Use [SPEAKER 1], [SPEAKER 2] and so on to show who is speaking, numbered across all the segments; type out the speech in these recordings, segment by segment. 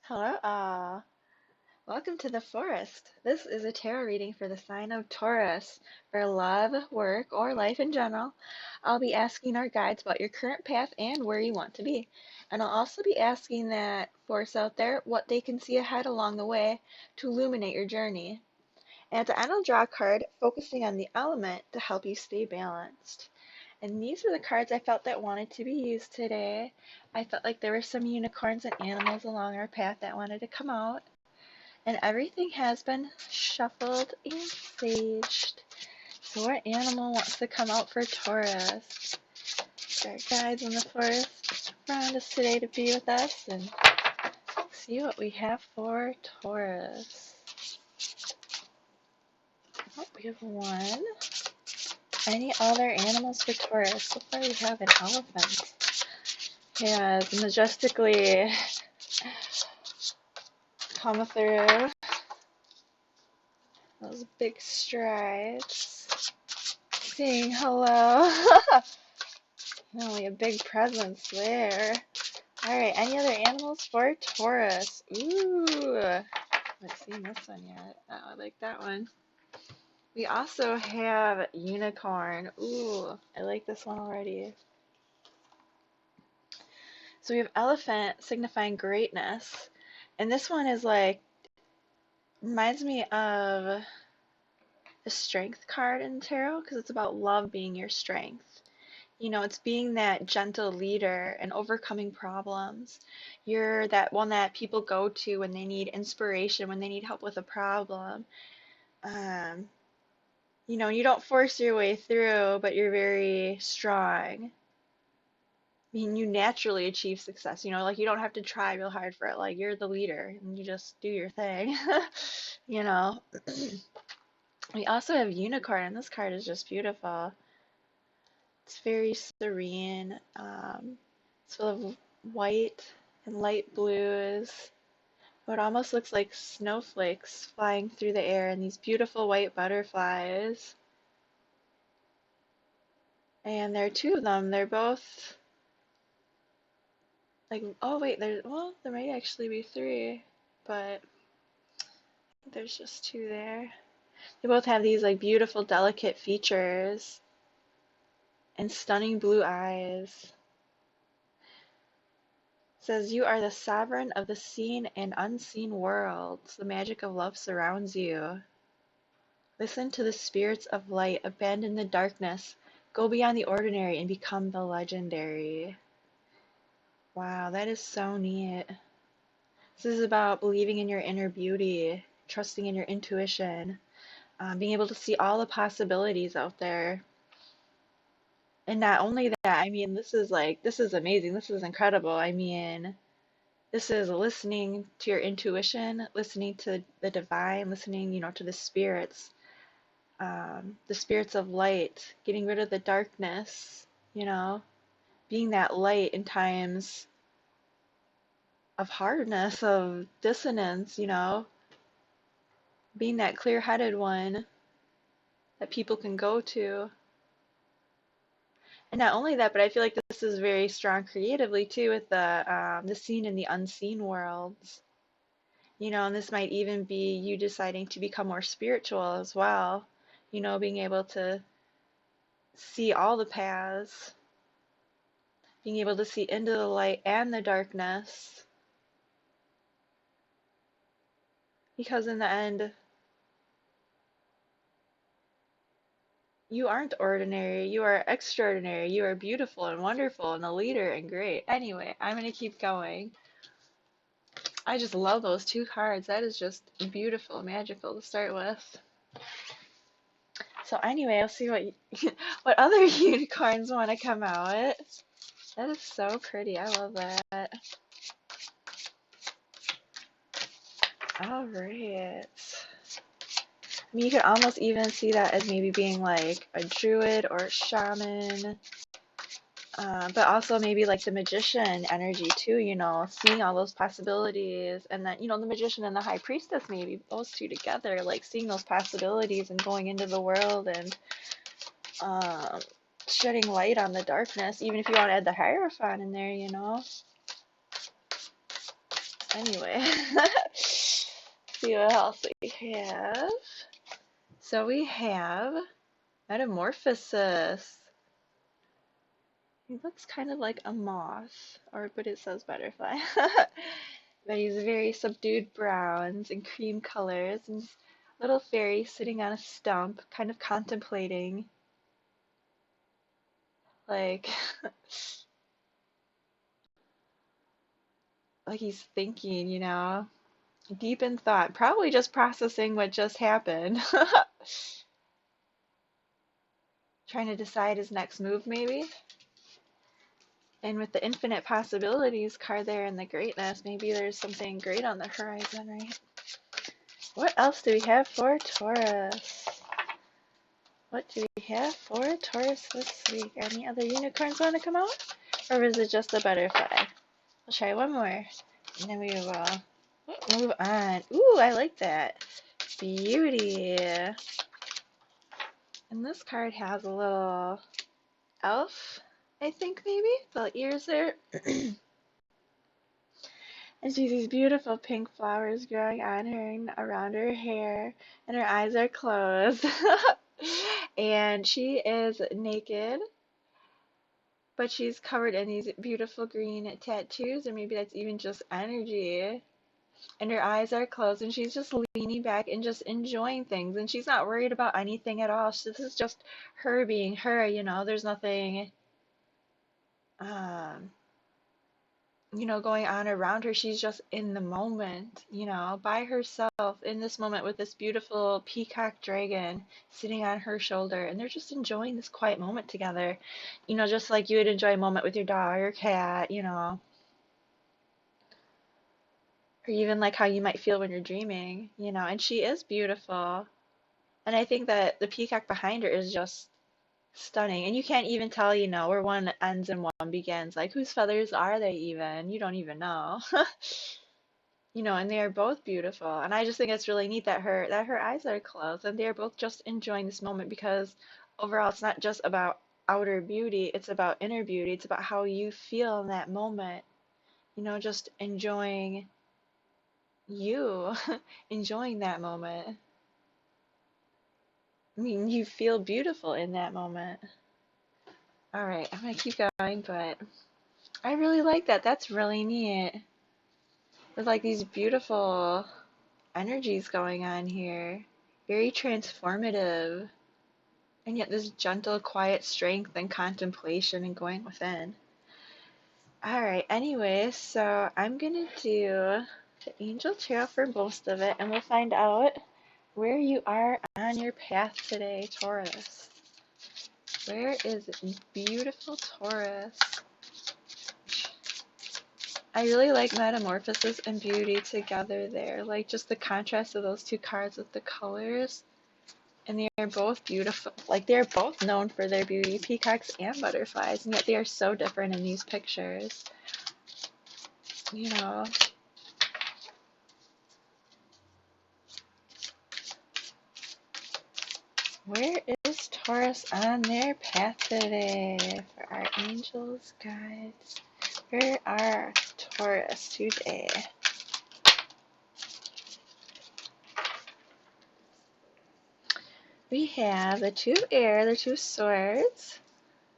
[SPEAKER 1] Hello, welcome to the forest. This is a tarot reading for the sign of Taurus for love, work, or life in general. I'll be asking our guides about your current path and where you want to be. And I'll also be asking that force out there what they can see ahead along the way to illuminate your journey. And at the end, I'll draw a card focusing on the element to help you stay balanced. And these were the cards I felt that wanted to be used today. I felt like there were some unicorns and animals along our path that wanted to come out. And everything has been shuffled and saged. So what animal wants to come out for Taurus? Our guides in the forest around us today to be with us and see what we have for Taurus. Oh, we have one. Any other animals for Taurus? So far we have an elephant. He has majestically come through those big strides, saying hello. Really a big presence there. Alright, any other animals for Taurus? Ooh, I haven't seen this one yet. Oh, I like that one. We also have unicorn. Ooh, I like this one already. So we have elephant signifying greatness. And this one is like, reminds me of the strength card in tarot because it's about love being your strength. You know, it's being that gentle leader and overcoming problems. You're that one that people go to when they need inspiration, when they need help with a problem. Um, you don't force your way through, but you're very strong. I mean, you naturally achieve success. Like you don't have to try real hard for it. Like you're the leader and you just do your thing. You know. We also have unicorn, and this card is just beautiful. It's very serene. It's full of white and light blues. What almost looks like snowflakes flying through the air, and these beautiful white butterflies. And there are two of them. They're both like, oh wait, there might actually be three, but there's just two there. They both have these like beautiful, delicate features and stunning blue eyes. It says you are the sovereign of the seen and unseen worlds. The magic of love surrounds you. Listen to the spirits of light, abandon the darkness, go beyond the ordinary and become the legendary. Wow, that is so neat. This is about believing in your inner beauty, trusting in your intuition, being able to see all the possibilities out there. And not only that, I mean, this is amazing. This is incredible. I mean, this is listening to your intuition, listening to the divine, listening, to the spirits of light, getting rid of the darkness, you know, being that light in times of hardness, of dissonance, being that clear-headed one that people can go to. And not only that, but I feel like this is very strong creatively too with the seen and the unseen worlds. And this might even be you deciding to become more spiritual as well. Being able to see all the paths, being able to see into the light and the darkness. Because in the end, you aren't ordinary, you are extraordinary, you are beautiful and wonderful and a leader and great. Anyway, I'm going to keep going. I just love those two cards. That is just beautiful, magical to start with. So anyway, I'll see what other unicorns want to come out. That is so pretty. I love that. All right. I mean, you could almost even see that as maybe being like a druid or a shaman, but also maybe like the magician energy too, seeing all those possibilities. And then, the magician and the high priestess, maybe those two together, like seeing those possibilities and going into the world and um, shedding light on the darkness, even if you want to add the Hierophant in there. Anyway, see what else we have. So we have Metamorphosis. He looks kind of like a moth, but it says butterfly. But he's very subdued browns and cream colors, and little fairy sitting on a stump, kind of contemplating, like, like he's thinking, deep in thought, probably just processing what just happened, trying to decide his next move, maybe. And with the infinite possibilities card there and the greatness, maybe there's something great on the horizon, right? What else do we have for Taurus? What do we have for Taurus this week? Any other unicorns want to come out? Or is it just a butterfly? We'll try one more. And then we will move on. Ooh, I like that. Beauty. And this card has a little elf, I think maybe. The ears there. And she has these beautiful pink flowers growing on her and around her hair, and her eyes are closed. And she is naked, but she's covered in these beautiful green tattoos, or maybe that's even just energy. And her eyes are closed, and she's just leaning back and just enjoying things, and she's not worried about anything at all. This is just her being her, There's nothing, um, going on around her. She's just in the moment, by herself in this moment with this beautiful peacock dragon sitting on her shoulder. And they're just enjoying this quiet moment together, just like you would enjoy a moment with your dog or cat, or even like how you might feel when you're dreaming, And she is beautiful. And I think that the peacock behind her is just stunning. And you can't even tell, where one ends and one begins. Like, whose feathers are they even? You don't even know. And they are both beautiful. And I just think it's really neat that her eyes are closed and they're both just enjoying this moment, because overall it's not just about outer beauty, it's about inner beauty. It's about how you feel in that moment. Just enjoying you, enjoying that moment. I mean, you feel beautiful in that moment. All right, I'm gonna keep going, but I really like that. That's really neat. There's like these beautiful energies going on here. Very transformative. And yet this gentle, quiet strength and contemplation and going within. All right, anyway, so I'm gonna do the angel tarot for most of it, and we'll find out where you are on your path today, Taurus. Where is beautiful Taurus? I really like Metamorphosis and Beauty together there. Like just the contrast of those two cards with the colors. And they are both beautiful. Like they're both known for their beauty, peacocks and butterflies, and yet they are so different in these pictures. You know. Where is Taurus on their path today for our angels, guides? Where are Taurus today? We have the two of air, the two of swords,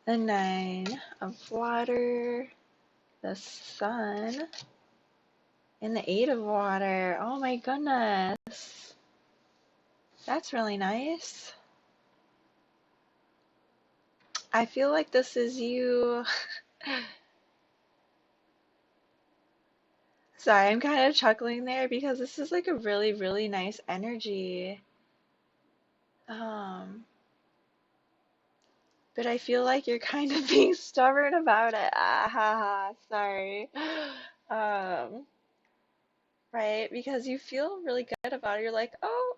[SPEAKER 1] the 9 of water, the sun, and the 8 of water. Oh my goodness. That's really nice. I feel like this is you. Sorry, I'm kind of chuckling there because this is like a really, really nice energy. Um, but I feel like you're kind of being stubborn about it. Ah, ha, ha, sorry. Um, right? Because you feel really good about it. You're like, oh,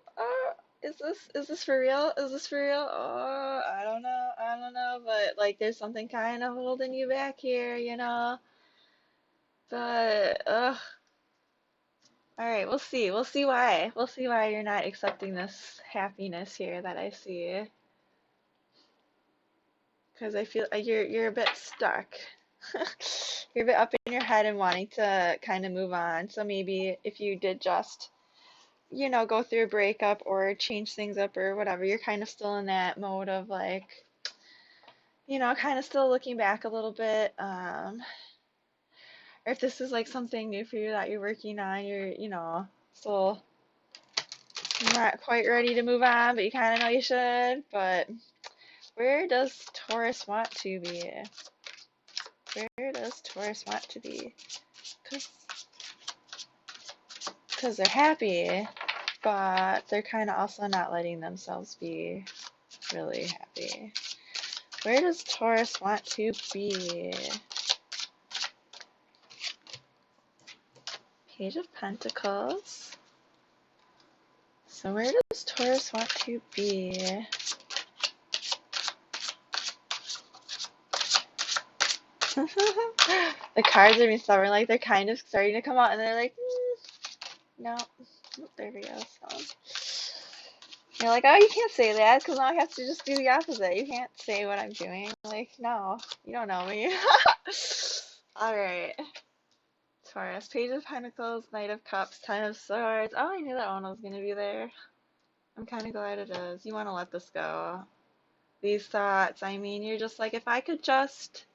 [SPEAKER 1] is this for real? Is this for real? Oh, I don't know, but like there's something kind of holding you back here. But all right, we'll see. We'll see why. We'll see why you're not accepting this happiness here that I see. Because I feel like you're a bit stuck. You're a bit up in your head and wanting to kind of move on. So maybe if you did just, go through a breakup or change things up or whatever, you're kind of still in that mode of like, kind of still looking back a little bit. Or if this is like something new for you that you're working on, you're, still not quite ready to move on, but you kind of know you should. But where does Taurus want to be? Where does Taurus want to be? Because they're happy, but they're kind of also not letting themselves be really happy. Where does Taurus want to be? Page of Pentacles. So where does Taurus want to be? The cards are being stubborn, like they're kind of starting to come out, and they're like, no. Oh, there we go. So you're like, oh, you can't say that because now I have to just do the opposite. You can't say what I'm doing. Like, no, you don't know me. All right. Taurus, Page of Pentacles, Knight of Cups, Ten of Swords. Oh, I knew that one was going to be there. I'm kind of glad it is. You want to let this go. These thoughts, I mean, you're just like, if I could just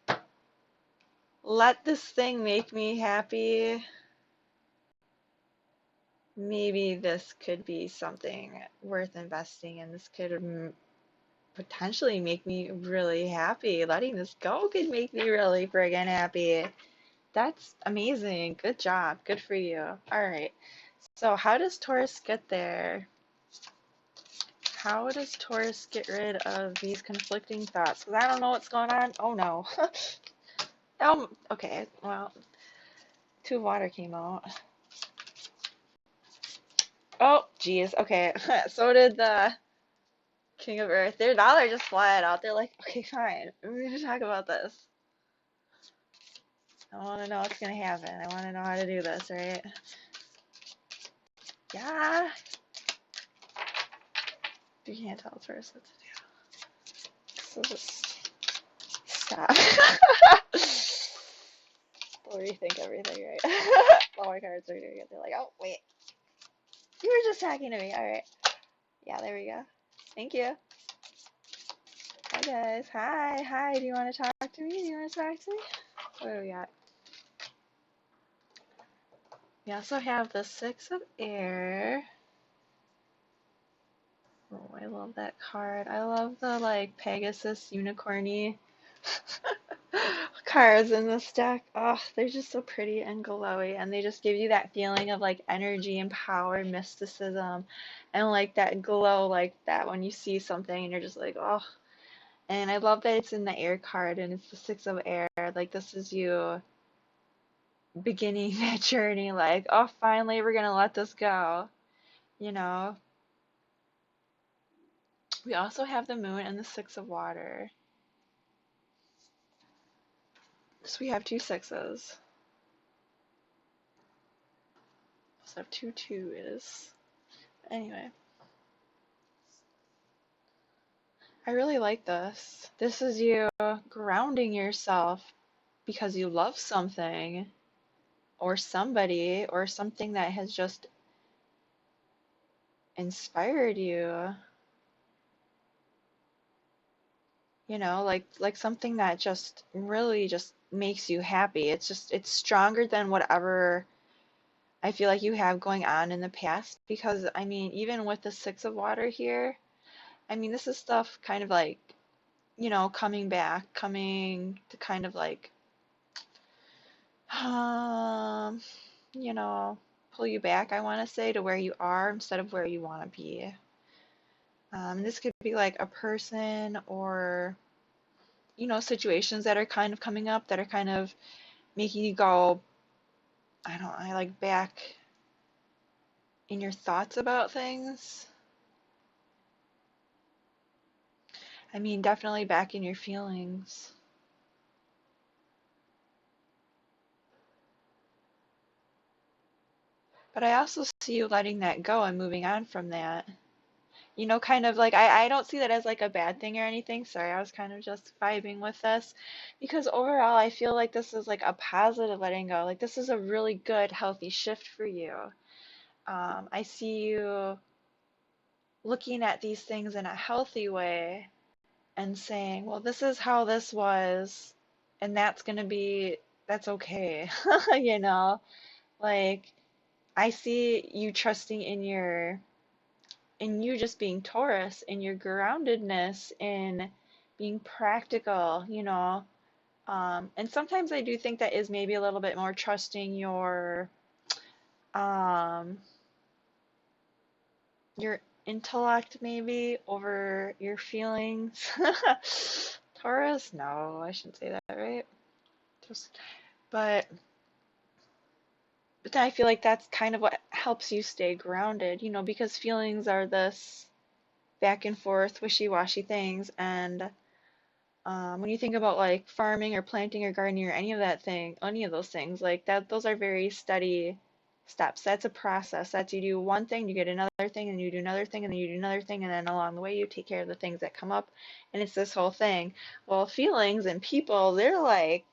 [SPEAKER 1] let this thing make me happy, maybe this could be something worth investing in. This could potentially make me really happy. Letting this go could make me really friggin' happy. That's amazing. Good job. Good for you. All right. So how does Taurus get there? How does Taurus get rid of these conflicting thoughts? Because I don't know what's going on. Oh no. Okay. Well, two of water came out. Oh, geez. Okay. So did the King of Earth. Their dollar just flat out. They're like, okay, fine. We're gonna talk about this. I want to know what's gonna happen. I want to know how to do this, right? Yeah. You can't tell Taurus what to do. So just stop. They'll rethink everything, right? All my cards are doing it. They're like, oh, wait. You were just talking to me. All right. Yeah, there we go. Thank you. Hi, guys. Hi. Hi. Do you want to talk to me? Do you want to talk to me? What do we got? We also have the Six of Air. Oh, I love that card. I love the, like, Pegasus unicorny cards in this deck. Oh, they're just so pretty and glowy, and they just give you that feeling of, like, energy and power, mysticism, and, like, that glow, like, that when you see something and you're just like, oh. And I love that it's in the air card, and it's the Six of Air. Like, this is you beginning that journey, like, oh, finally we're gonna let this go, you know? We also have the moon and the Six of Water. So we have two sixes. So have two twos. Anyway, I really like this. This is you grounding yourself because you love something or somebody or something that has just inspired you. Like something that just really just makes you happy. It's stronger than whatever I feel like you have going on in the past because I mean, even with the Six of Water here, I mean, this is stuff kind of like, coming back, coming to kind of like, um, you know, pull you back, I want to say, to where you are instead of where you want to be. This could be like a person or, situations that are kind of coming up that are kind of making you go, I like back in your thoughts about things. I mean, definitely back in your feelings. But I also see you letting that go and moving on from that. Kind of like I don't see that as like a bad thing or anything. Sorry, I was kind of just vibing with this because overall I feel like this is like a positive letting go. Like this is a really good, healthy shift for you. I see you looking at these things in a healthy way and saying, well, this is how this was, and that's okay. You know, like I see you trusting in you just being Taurus, in your groundedness, in being practical, and sometimes I do think that is maybe a little bit more trusting um, your intellect maybe over your feelings. Taurus? No, I shouldn't say that, right? Just, but but then I feel like that's kind of what helps you stay grounded, because feelings are this back and forth, wishy-washy things, and when you think about like farming or planting or gardening or any of those things, like that, those are very steady steps. That's a process. That's you do one thing, you get another thing, and you do another thing, and then you do another thing, and then along the way you take care of the things that come up, and it's this whole thing. Well, feelings and people, they're like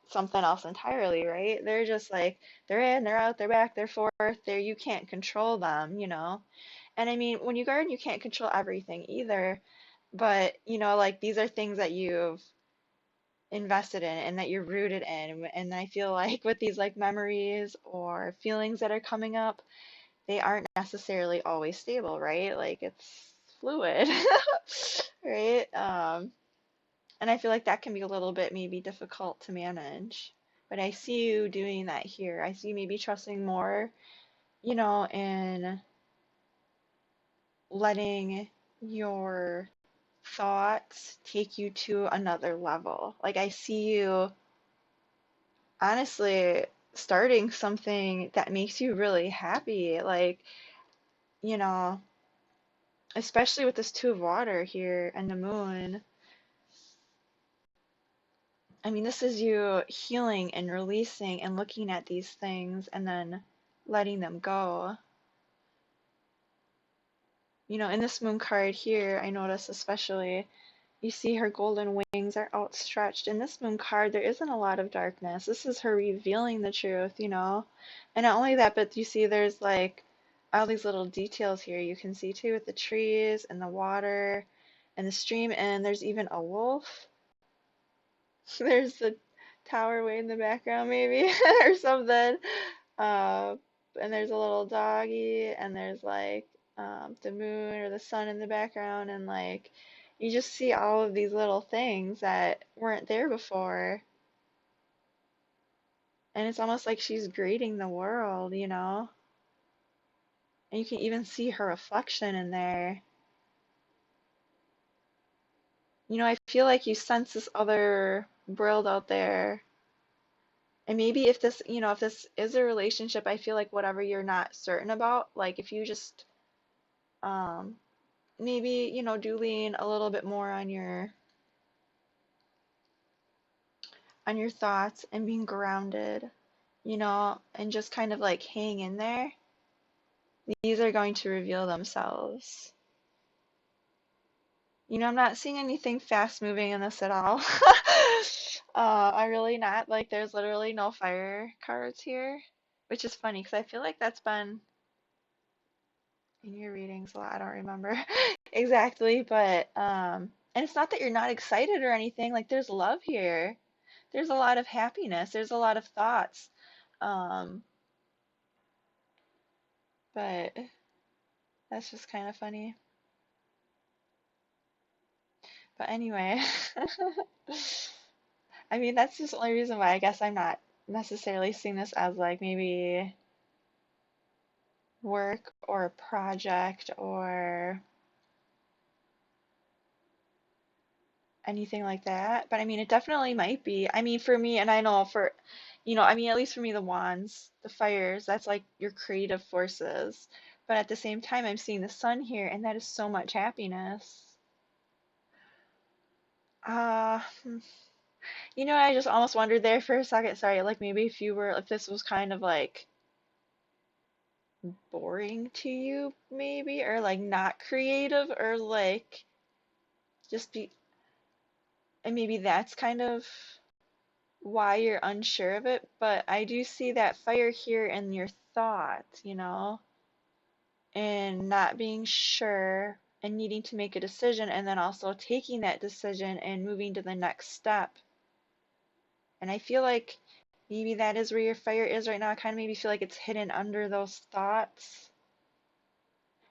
[SPEAKER 1] something else entirely, right? They're just like they're in, they're out, they're back, they're forth. There, you can't control them. And I mean, when you garden, you can't control everything either. But, like these are things that you've invested in and that you're rooted in. And I feel like with these like memories or feelings that are coming up, they aren't necessarily always stable, right? Like it's fluid, right? And I feel like that can be a little bit maybe difficult to manage. But I see you doing that here. I see you maybe trusting more, in letting your thoughts take you to another level. Like I see you honestly starting something that makes you really happy. Like, you know, especially with this two of water here and the moon. I mean, this is you healing and releasing and looking at these things and then letting them go. In this moon card here, I notice especially you see her golden wings are outstretched. In this moon card, there isn't a lot of darkness. This is her revealing the truth. And not only that, but you see there's like all these little details here you can see too with the trees and the water and the stream, and there's even a wolf. There's the tower way in the background, maybe, or something. Uh, and there's a little doggy, and there's like the moon or the sun in the background, and like you just see all of these little things that weren't there before. And it's almost like she's greeting the world. And you can even see her reflection in there. I feel like you sense this other world out there. And maybe if this is a relationship, I feel like whatever you're not certain about, like if you just um maybe do lean a little bit more on your thoughts and being grounded, and just kind of like hang in there, these are going to reveal themselves. I'm not seeing anything fast moving in this at all. I really not. Like there's literally no fire cards here, which is funny because I feel like that's been in your readings a lot. I don't remember exactly, but and it's not that you're not excited or anything. Like there's love here. There's a lot of happiness. There's a lot of thoughts. Um, but that's just kind of funny. But anyway, I mean that's just the only reason why I guess I'm not necessarily seeing this as like maybe work or a project or anything like that. But I mean, it definitely might be. I mean, for me, and I know I mean, at least for me, the wands, the fires, that's like your creative forces. But at the same time, I'm seeing the sun here, and that is so much happiness. Uh, hmm, I just almost wondered there for a second. Sorry, like maybe if this was kind of like boring to you, maybe, or like not creative, or like just be, and maybe that's kind of why you're unsure of it. But I do see that fire here in your thoughts, and not being sure and needing to make a decision, and then also taking that decision and moving to the next step. And I feel like maybe that is where your fire is right now. I kind of maybe feel like it's hidden under those thoughts.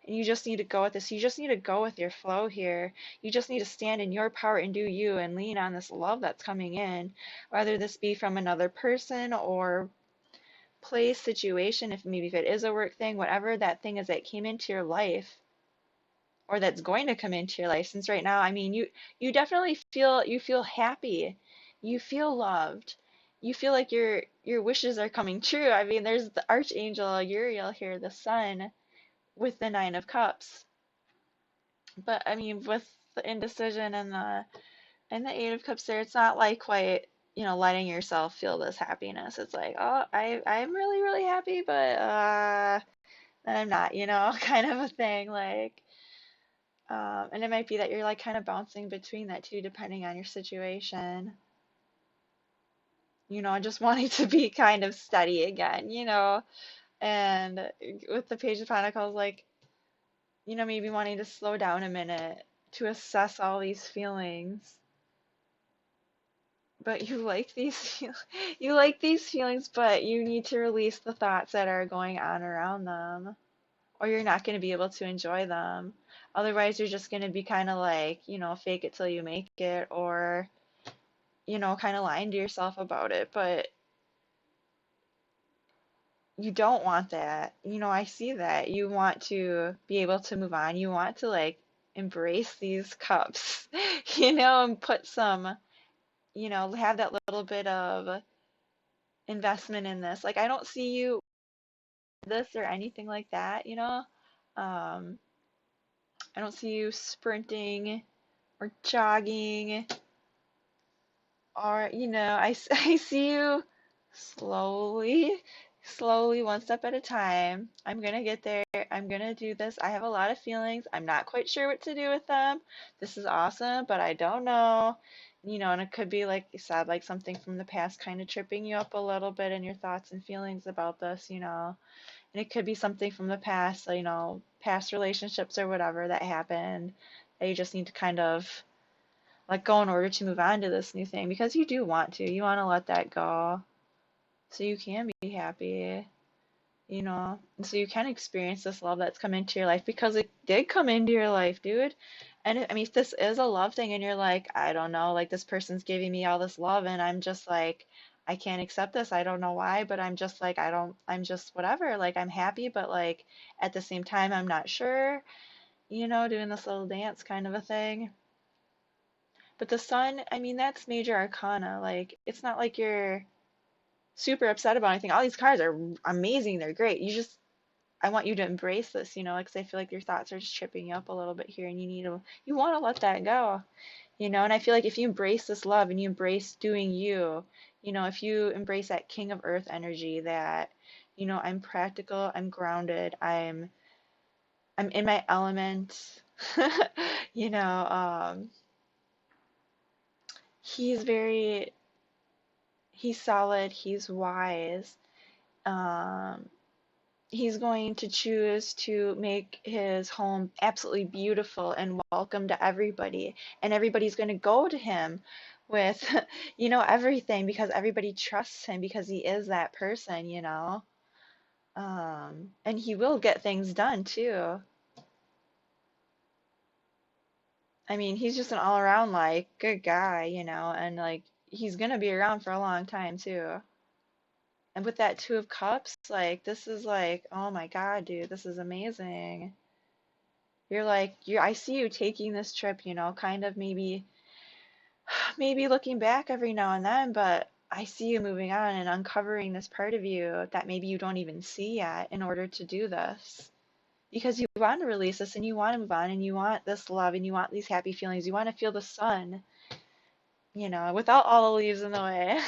[SPEAKER 1] And you just need to go with this. You just need to go with your flow here. You just need to stand in your power and do you and lean on this love that's coming in, whether this be from another person or place, situation, if it is a work thing, whatever that thing is that came into your life or that's going to come into your life. Since right now, I mean, you definitely feel happy. You feel loved. You feel like your wishes are coming true. I mean, there's the Archangel Uriel here, the sun with the Nine of Cups. But I mean, with the indecision and the Eight of Cups there, it's not like quite, letting yourself feel this happiness. It's like, oh, I'm really, really happy, but then I'm not, kind of a thing. Like, and it might be that you're like kind of bouncing between that too, depending on your situation. Just wanting to be kind of steady again, and with the Page of Pentacles, like, maybe wanting to slow down a minute to assess all these feelings. But you like you like these feelings, but you need to release the thoughts that are going on around them, or you're not going to be able to enjoy them. Otherwise, you're just going to be kind of like, fake it till you make it, or, kind of lying to yourself about it. But you don't want that. I see that. You want to be able to move on. You want to like embrace these cups, and put some, have that little bit of investment in this. Like, I don't see you this or anything like that. Um, I don't see you sprinting or jogging, or, I see you slowly, slowly, one step at a time. I'm gonna get there. I'm gonna do this. I have a lot of feelings. I'm not quite sure what to do with them. This is awesome, but I don't know. And it could be like you said, like something from the past kind of tripping you up a little bit in your thoughts and feelings about this. And it could be something from the past, so, past relationships or whatever that happened that you just need to kind of let go in order to move on to this new thing, because you do want to. You want to let that go so you can be happy. And so you can experience this love that's come into your life, because it did come into your life, dude. And I mean, if this is a love thing and you're like, I don't know, like this person's giving me all this love and I'm just like, I can't accept this. I don't know why, but I'm just like, I'm just whatever. Like, I'm happy, but like at the same time, I'm not sure, doing this little dance kind of a thing. But the sun, I mean, that's major arcana. Like, it's not like you're super upset about anything. All these cards are amazing. They're great. I want you to embrace this, because I feel like your thoughts are just tripping you up a little bit here, and you want to let that go. And I feel like if you embrace this love and you embrace doing you, if you embrace that King of Earth energy, that, I'm practical, I'm grounded, I'm in my element, you know, um, he's very, he's solid, he's wise. Um, he's going to choose to make his home absolutely beautiful and welcome to everybody. And everybody's going to go to him with, everything, because everybody trusts him, because he is that person. And he will get things done too. I mean, he's just an all around like good guy, and like he's going to be around for a long time too. And with that Two of Cups, like this is like, oh my God, dude, this is amazing. You're like, I see you taking this trip, kind of maybe looking back every now and then, but I see you moving on and uncovering this part of you that maybe you don't even see yet, in order to do this. Because you want to release this and you want to move on and you want this love and you want these happy feelings. You want to feel the sun, without all the leaves in the way.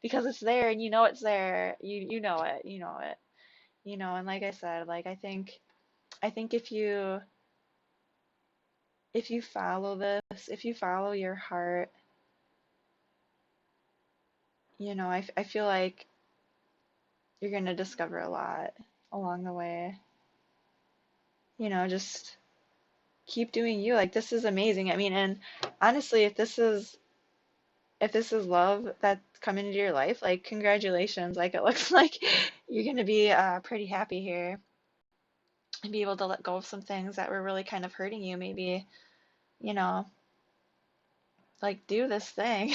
[SPEAKER 1] Because it's there and you know it's there. You know it. You know it. And like I said, like I think if you follow this, if you follow your heart, I feel like you're gonna discover a lot along the way. Just keep doing you. Like this is amazing. I mean, and honestly, if this is love that's coming into your life, like congratulations. Like it looks like you're gonna be pretty happy here and be able to let go of some things that were really kind of hurting you. Maybe, you know, like do this thing.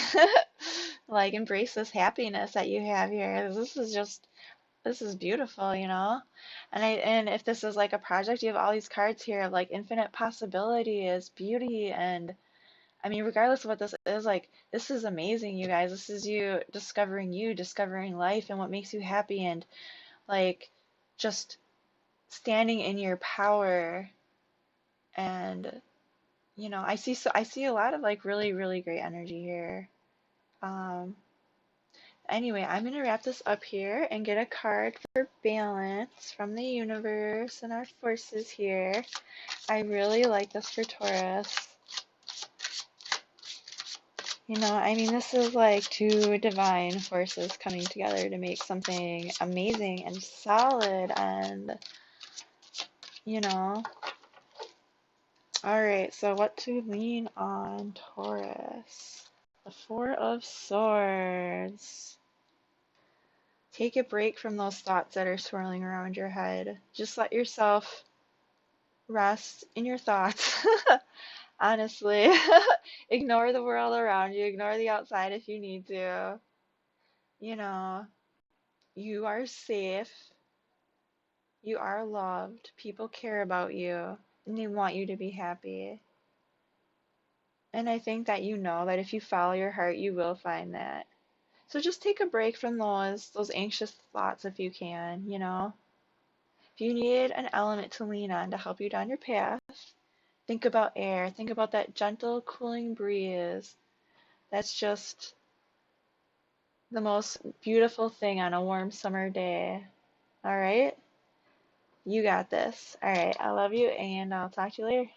[SPEAKER 1] Like embrace this happiness that you have here. This is beautiful, And if this is like a project, you have all these cards here of like infinite possibilities, beauty, and I mean, regardless of what this is, like this is amazing, you guys. This is you, discovering life and what makes you happy and like just standing in your power and I see a lot of like really, really great energy here. Um, Anyway, I'm going to wrap this up here and get a card for balance from the universe and our forces here. I really like this for Taurus. I mean, this is like two divine forces coming together to make something amazing and solid and, you know. All right, so what to lean on, Taurus? The Four of Swords. Take a break from those thoughts that are swirling around your head. Just let yourself rest in your thoughts. Honestly, ignore the world around you, ignore the outside if you need to. You know, you are safe, you are loved, people care about you, and they want you to be happy. And I think that that if you follow your heart, you will find that. So just take a break from those anxious thoughts if you can. If you need an element to lean on to help you down your path, think about air. Think about that gentle, cooling breeze. That's just the most beautiful thing on a warm summer day. All right? You got this. All right. I love you, and I'll talk to you later.